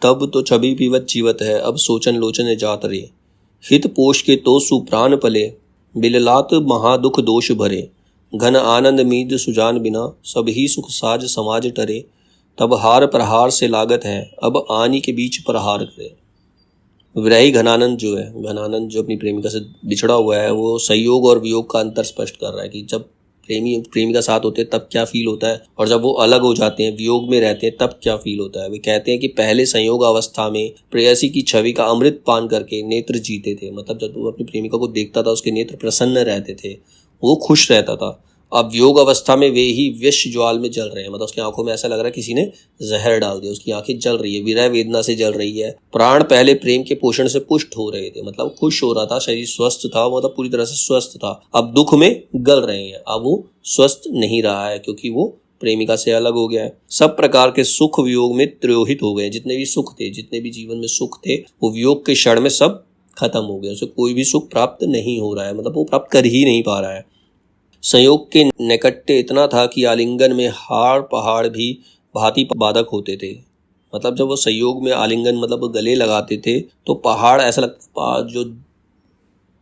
तब तो छवि पीवत जीवत है, अब सोचन लोचन जात रे। हित पोष के तो सुप्राण पले, बिललात महादुख दोष भरे। घन आनंद मीद सुजान बिना, सब ही सुख साज समाज टरे। तब हार प्रहार से लागत है, अब आनी के बीच प्रहार करे। विरही घनानंद जो है, घनानंद जो अपनी प्रेमिका से बिछड़ा हुआ है, वो संयोग और वियोग का अंतर स्पष्ट कर रहा है कि जब प्रेमी प्रेमिका साथ होते हैं तब क्या फील होता है, और जब वो अलग हो जाते हैं, वियोग में रहते हैं, तब क्या फील होता है। वे कहते हैं कि पहले संयोग अवस्था में प्रेयसी की छवि का अमृत पान करके नेत्र जीते थे, मतलब जब वो अपनी प्रेमिका को देखता था उसके नेत्र प्रसन्न रहते थे, वो खुश रहता था। अब वियोग अवस्था में वे ही विष ज्वाल में जल रहे हैं, मतलब उसकी आंखों में ऐसा लग रहा है किसी ने जहर डाल दिया, उसकी आंखें जल रही है, विरह वेदना से जल रही है। प्राण पहले प्रेम के पोषण से पुष्ट हो रहे थे, मतलब खुश हो रहा था, शरीर स्वस्थ था, मतलब पूरी तरह से स्वस्थ था। अब दुख में गल रहे हैं, अब वो स्वस्थ नहीं रहा है क्योंकि वो प्रेमिका से अलग हो गया है। सब प्रकार के सुख वियोग में त्रोहित हो गए, जितने भी सुख थे, जितने भी जीवन में सुख थे, वो वियोग के क्षण में सब खत्म हो गए। उसे कोई भी सुख प्राप्त नहीं हो रहा है, मतलब वो प्राप्त कर ही नहीं पा रहा है। संयोग के नैकट्य इतना था कि आलिंगन में हाड़ पहाड़ भी भांति बाधक होते थे। मतलब जब वो संयोग में आलिंगन मतलब गले लगाते थे तो पहाड़ ऐसा लगता, जो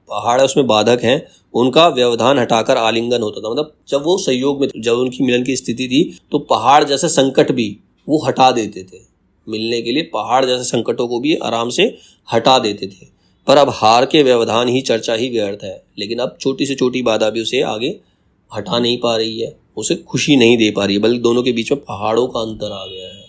पहाड़ है उसमें बाधक हैं, उनका व्यवधान हटाकर आलिंगन होता था। मतलब जब वो संयोग में, जब उनकी मिलन की स्थिति थी, तो पहाड़ जैसे संकट भी वो हटा देते थे। मिलने के लिए पहाड़ जैसे संकटों को भी आराम से हटा देते थे। पर अब हार के व्यवधान ही चर्चा ही व्यर्थ है। लेकिन अब छोटी से छोटी बाधा भी उसे आगे हटा नहीं पा रही है, उसे खुशी नहीं दे पा रही है, बल्कि दोनों के बीच में पहाड़ों का अंतर आ गया है।